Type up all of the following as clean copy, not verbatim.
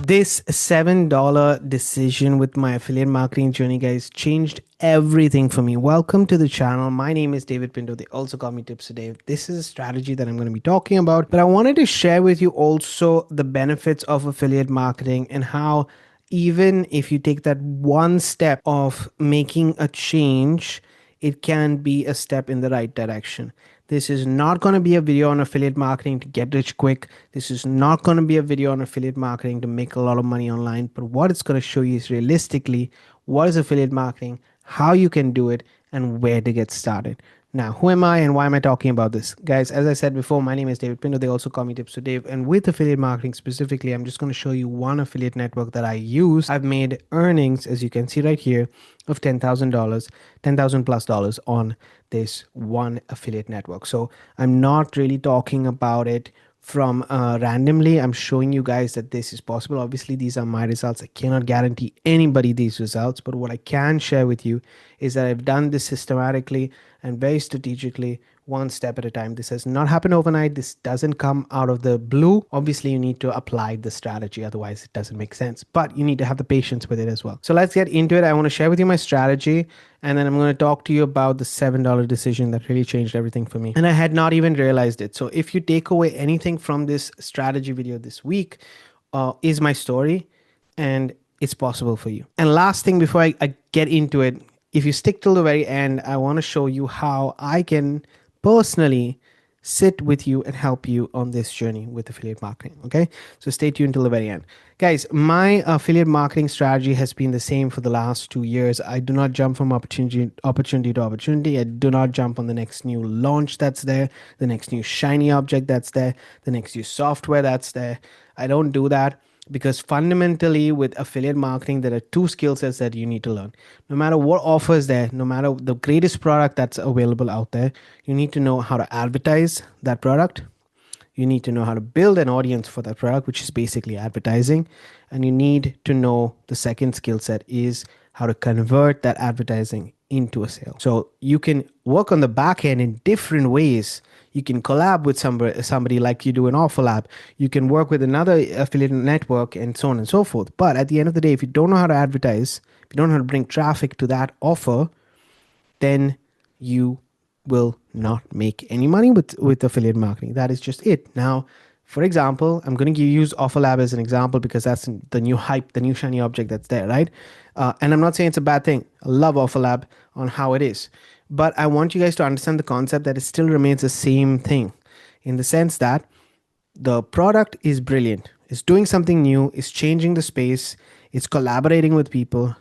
This $7 decision with my affiliate marketing journey, guys, changed everything for me. Welcome to the channel. My name is David Pinto. They also call me TipsWithDav. This is a strategy that I'm going to be talking about, but I wanted to share with you also the benefits of affiliate marketing and how even if you take that one step of making a change, it can be a step in the right direction. This is not going to be a video on affiliate marketing to get rich quick. This is not going to be a video on affiliate marketing to make a lot of money online. But what it's going to show you is realistically what is affiliate marketing, how you can do it, and where to get started. Now, who am I and why am I talking about this? Guys, as I said before, my name is David Pinto. They also call me TipsWithDav. And with affiliate marketing specifically, I'm just going to show you one affiliate network that I use. I've made earnings, as you can see right here, of $10,000, $10,000 plus dollars on this one affiliate network. So I'm not really talking about it from randomly. I'm showing you guys that this is possible. Obviously, these are my results. I cannot guarantee anybody these results, but what I can share with you is that I've done this systematically and very strategically, one step at a time. This has not happened overnight. This doesn't come out of the blue. Obviously, you need to apply the strategy. Otherwise, it doesn't make sense, but you need to have the patience with it as well. So let's get into it. I want to share with you my strategy, and then I'm going to talk to you about the $7 decision that really changed everything for me. And I had not even realized it. So if you take away anything from this strategy video this week, is my story, and it's possible for you. And last thing before I get into it, if you stick till the very end, I want to show you how I can personally sit with you and help you on this journey with affiliate marketing. Okay, so stay tuned till the very end. Guys, my affiliate marketing strategy has been the same for the last 2 years. I do not jump from opportunity to opportunity. I do not jump on the next new launch that's there, the next new shiny object that's there, the next new software that's there. I don't do that. Because fundamentally with affiliate marketing, there are two skill sets that you need to learn. No matter what offer is there, no matter the greatest product that's available out there, you need to know how to advertise that product. You need to know how to build an audience for that product, which is basically advertising. And you need to know the second skill set is how to convert that advertising into a sale. So you can work on the back end in different ways. You can collab with somebody like you do in OfferLab. You can work with another affiliate network and so on and so forth. But at the end of the day, if you don't know how to advertise, if you don't know how to bring traffic to that offer, then you will not make any money with affiliate marketing. That is just it. Now, for example, I'm going to use OfferLab as an example because that's the new hype, the new shiny object that's there, right? And I'm not saying it's a bad thing. I love OfferLab on how it is. But I want you guys to understand the concept that it still remains the same thing in the sense that the product is brilliant. It's doing something new. It's changing the space. It's collaborating with people.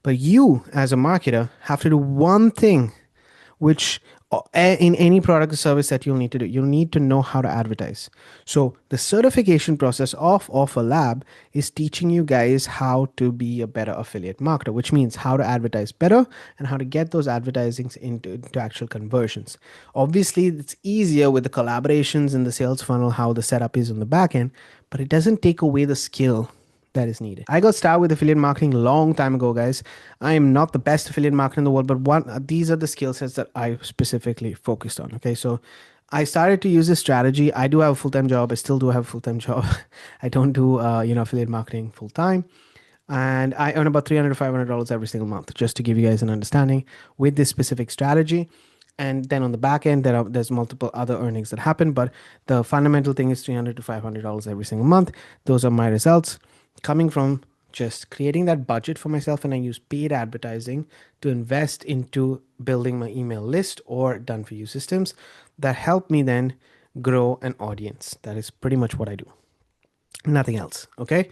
But you as a marketer have to do one thing, which in any product or service that you'll need to do, you'll need to know how to advertise. So the certification process of OfferLab is teaching you guys how to be a better affiliate marketer, which means how to advertise better and how to get those advertisings into actual conversions. Obviously, it's easier with the collaborations in the sales funnel, how the setup is on the back end, but it doesn't take away the skill that is needed. I got started with affiliate marketing a long time ago, guys. I am not the best affiliate marketer in the world, but these are the skill sets that I specifically focused on. Okay, so I started to use this strategy. I do have a full-time job. I still do have a full-time job. I don't do affiliate marketing full-time. And I earn about $300 to $500 every single month, just to give you guys an understanding with this specific strategy. And then on the back end, there's multiple other earnings that happen, but the fundamental thing is $300 to $500 every single month. Those are my results, coming from just creating that budget for myself, and I use paid advertising to invest into building my email list or done for you systems that help me then grow an audience. That is pretty much what I do. Nothing else. Okay.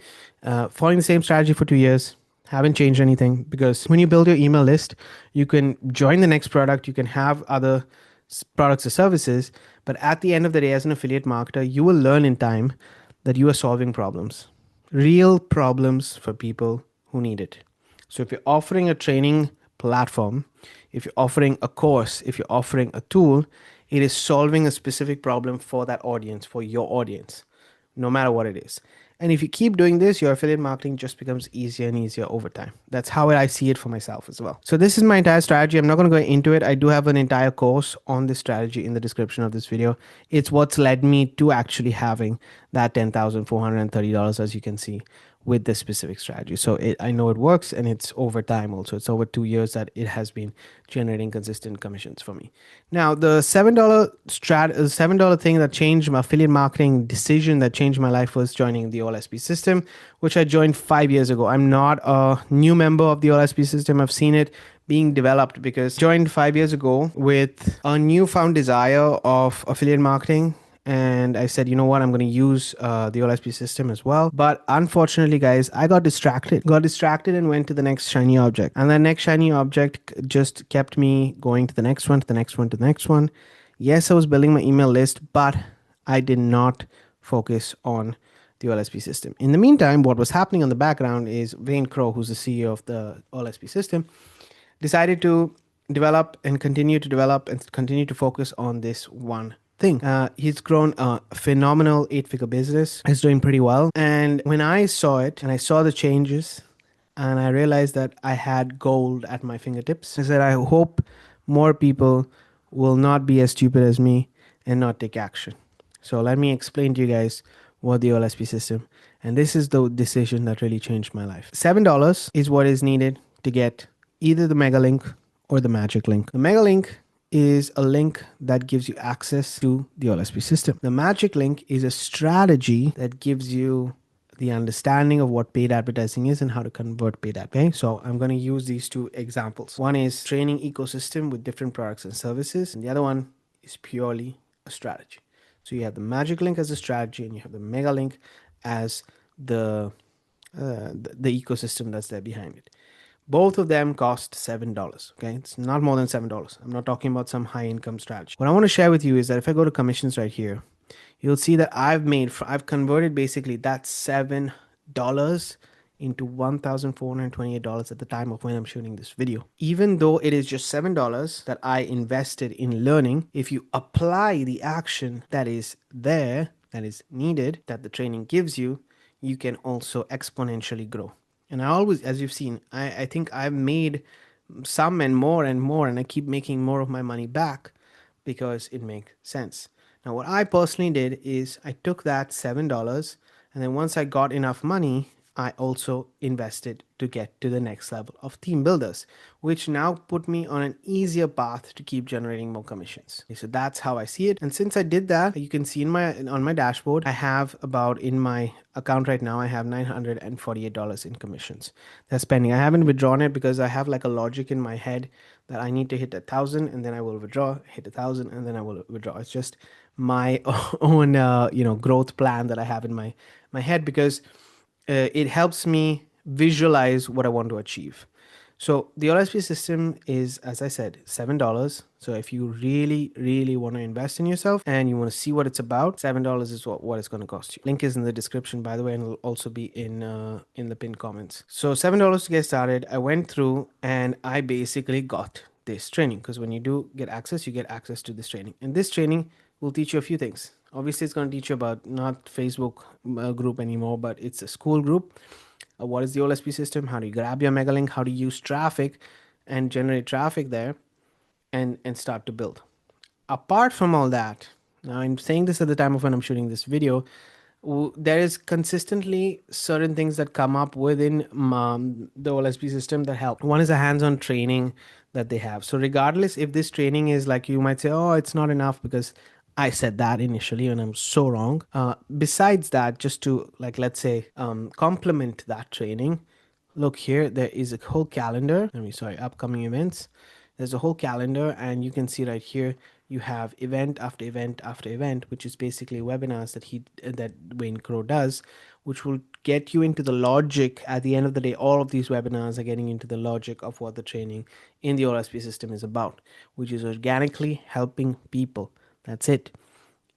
Following the same strategy for 2 years. Haven't changed anything, because when you build your email list, you can join the next product. You can have other products or services, but at the end of the day, as an affiliate marketer, you will learn in time that you are solving problems. Real problems for people who need it. So if you're offering a training platform, if you're offering a course, if you're offering a tool, it is solving a specific problem for that audience, for your audience, no matter what it is. And if you keep doing this, your affiliate marketing just becomes easier and easier over time. That's how I see it for myself as well. So this is my entire strategy. I'm not going to go into it. I do have an entire course on this strategy in the description of this video. It's what's led me to actually having that $10,430, as you can see, with this specific strategy. So I know it works, and it's over time also. It's over 2 years that it has been generating consistent commissions for me. Now, the $7 thing that changed my affiliate marketing decision, that changed my life, was joining the OLSP system, which I joined 5 years ago. I'm not a new member of the OLSP system. I've seen it being developed because I joined 5 years ago with a newfound desire of affiliate marketing. And I said, you know what, I'm going to use the OLSP system as well. But unfortunately, guys, I got distracted and went to the next shiny object. And the next shiny object just kept me going to the next one, to the next one, to the next one. Yes, I was building my email list, but I did not focus on the OLSP system. In the meantime, what was happening on the background is Wayne Crow, who's the CEO of the OLSP system, decided to develop and continue to develop and continue to focus on this one thing. He's grown a phenomenal 8-figure business. He's doing pretty well. And when I saw it and I saw the changes and I realized that I had gold at my fingertips, I said, I hope more people will not be as stupid as me and not take action. So let me explain to you guys what the OLSP system, and this is the decision that really changed my life. $7 is what is needed to get either the mega link or the magic link. The mega link is a link that gives you access to the OLSP system. The magic link is a strategy that gives you the understanding of what paid advertising is and how to convert paid ad. Okay, so I'm going to use these two examples. One is training ecosystem with different products and services, and the other one is purely a strategy. So you have the magic link as a strategy, and you have the mega link as the ecosystem that's there behind it. Both of them cost $7. Okay, it's not more than $7. I'm not talking about some high income strategy. What I want to share with you is that if I go to commissions right here, you'll see that I've converted basically that $7 into $1,428 at the time of when I'm shooting this video. Even though it is just $7 that I invested in learning, if you apply the action that is there, that is needed, that the training gives you, you can also exponentially grow. And I always, as you've seen, I think I've made some and more, and I keep making more of my money back because it makes sense. Now, what I personally did is I took that $7, and then once I got enough money, I also invested to get to the next level of team builders, which now put me on an easier path to keep generating more commissions. Okay, so that's how I see it. And since I did that, you can see on my dashboard, I have about, in my account right now, I have $948 in commissions that's pending. I haven't withdrawn it because I have like a logic in my head that I need to hit 1,000 and then I will withdraw, hit 1,000 and then I will withdraw. It's just my own growth plan that I have in my head, because it helps me visualize what I want to achieve. So the OLSP system is, as I said, $7. So if you really, really want to invest in yourself and you want to see what it's about, $7 is what it's going to cost you. Link is in the description, by the way, and it'll also be in the pinned comments. So $7 to get started. I went through and I basically got this training, because when you do get access, you get access to this training. And this training will teach you a few things. Obviously, it's going to teach you about not Facebook group anymore, but it's a school group. What is the OLSP system? How do you grab your mega link? How to use traffic and generate traffic there and start to build. Apart from all that, now I'm saying this at the time of when I'm shooting this video, there is consistently certain things that come up within the OLSP system that help. One is a hands-on training that they have. So regardless if this training is like, you might say, oh, it's not enough because I said that initially and I'm so wrong. Besides that, just to let's say complement that training, look here, there is a whole calendar. Upcoming events. There's a whole calendar, and you can see right here, you have event after event after event, which is basically webinars that Wayne Crow does, which will get you into the logic. At the end of the day, all of these webinars are getting into the logic of what the training in the OLSP system is about, which is organically helping people. That's it.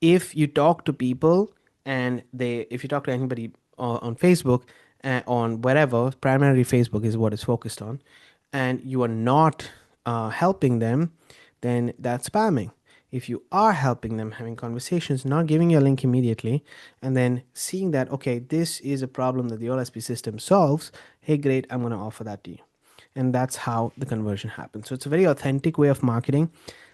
If you talk to people and if you talk to anybody on Facebook, on wherever, primarily Facebook is what it's focused on, and you are not helping them, then that's spamming. If you are helping them, having conversations, not giving you a link immediately, and then seeing that, okay, this is a problem that the OLSP system solves, hey, great, I'm going to offer that to you. And that's how the conversion happens. So it's a very authentic way of marketing.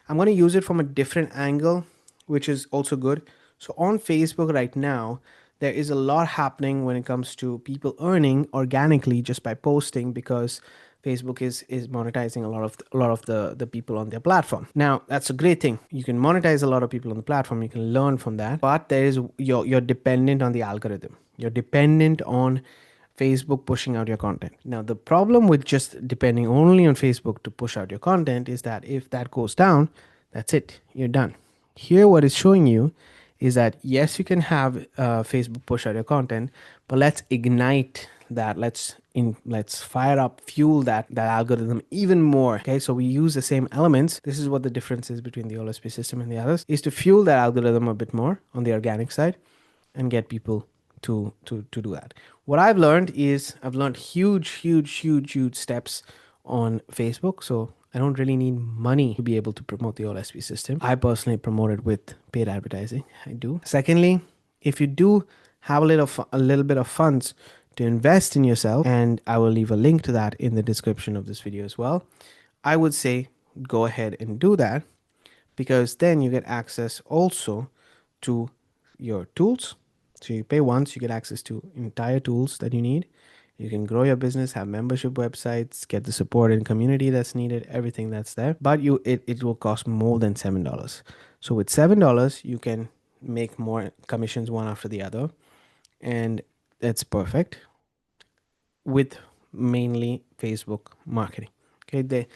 I'm going to use it from a different angle, which is also good. So on Facebook right now, there is a lot happening when it comes to people earning organically just by posting, because Facebook is monetizing a lot of the people on their platform. Now, that's a great thing. You can monetize a lot of people on the platform. You can learn from that. But there is you're dependent on the algorithm. You're dependent on Facebook pushing out your content. Now, the problem with just depending only on Facebook to push out your content is that if that goes down, that's it. You're done. Here, what it's showing you is that yes, you can have Facebook push out your content, but let's ignite that. Let's fire up, fuel that algorithm even more. Okay, so we use the same elements. This is what the difference is between the OLSP system and the others, is to fuel that algorithm a bit more on the organic side and get people to do that. What I've learned is I've learned huge steps on Facebook. So I don't really need money to be able to promote the OLSP system. I personally promote it with paid advertising. I do. Secondly, if you do have a little bit of funds to invest in yourself, and I will leave a link to that in the description of this video as well, I would say go ahead and do that, because then you get access also to your tools. So you pay once, you get access to entire tools that you need. You can grow your business, have membership websites, get the support and community that's needed, everything that's there. But it will cost more than $7. So with $7, you can make more commissions one after the other. And that's perfect with mainly Facebook marketing. Okay,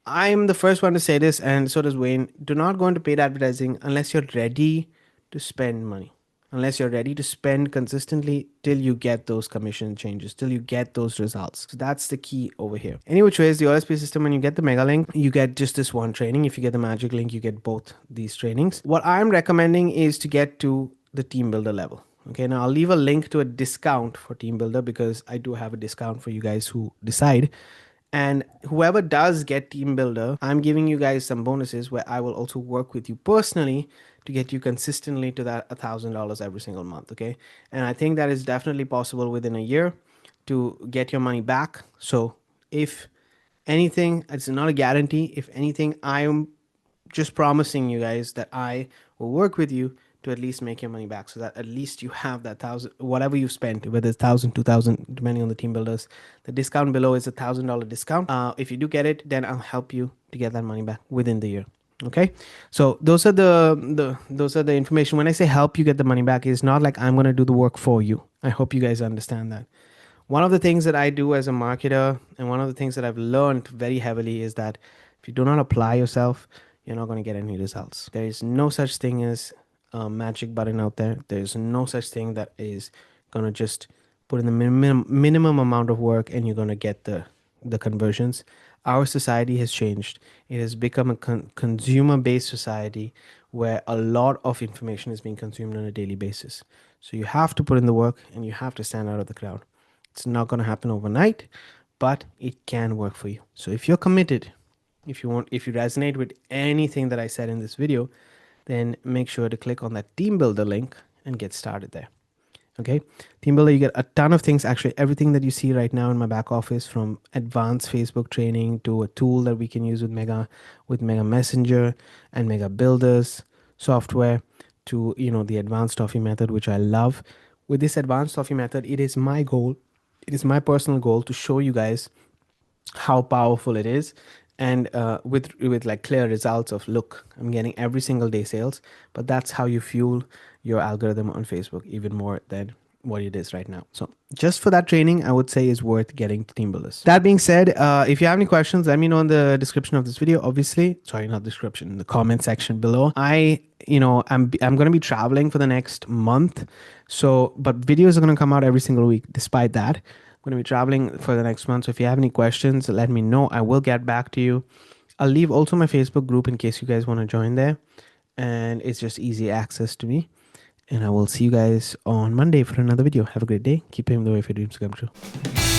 I'm the first one to say this, and so does Wayne. Do not go into paid advertising unless you're ready to spend money. Unless you're ready to spend consistently till you get those commission changes, till you get those results. So that's the key over here. Any which ways, the OLSP system, when you get the mega link, you get just this one training. If you get the magic link, you get both these trainings. What I'm recommending is to get to the team builder level. Okay, now I'll leave a link to a discount for team builder, because I do have a discount for you guys who decide. And whoever does get team builder, I'm giving you guys some bonuses where I will also work with you personally to get you consistently to that $1,000 every single month. Okay, and I think that is definitely possible within a year to get your money back. So if anything, it's not a guarantee. If anything, I'm just promising you guys that I will work with you to at least make your money back, so that at least you have that thousand, whatever you spent, whether it's 1,000, 2,000, depending on the team builders. The discount below is $1,000 discount. If you do get it, then I'll help you to get that money back within the year. Okay, so those are the information. When I say help you get the money back, it's not like I'm going to do the work for you. I hope you guys understand that. One of the things that I do as a marketer, and one of the things that I've learned very heavily, is that if you do not apply yourself, you're not going to get any results. There is no such thing as a magic button out there. There's no such thing that is going to just put in the minimum amount of work and you're going to get the conversions. Our society has changed. It has become a consumer-based society where a lot of information is being consumed on a daily basis. So you have to put in the work and you have to stand out of the crowd. It's not going to happen overnight, but it can work for you. So if you're committed, if you resonate with anything that I said in this video, then make sure to click on that team builder link and get started there. Okay, team builder, you get a ton of things. Actually, everything that you see right now in my back office, from advanced Facebook training to a tool that we can use with Mega Messenger and Mega Builders software, to the advanced Toffee method, which I love. With this advanced Toffee method, it is my goal, it is my personal goal to show you guys how powerful it is, and with like clear results of, look, I'm getting every single day sales. But that's how you fuel your algorithm on Facebook even more than what it is right now. So just for that training, I would say is worth getting to team builders. That being said, if you have any questions, let me know in the description of this video. Obviously, sorry, not description, in the comment section below. I'm going to be traveling for the next month, so but videos are going to come out every single week. Despite that, I'm going to be traveling for the next month. So if you have any questions, let me know. I will get back to you. I'll leave also my Facebook group in case you guys want to join there, and it's just easy access to me. And I will see you guys on Monday for another video. Have a great day. Keep paving the way for your dreams to come true.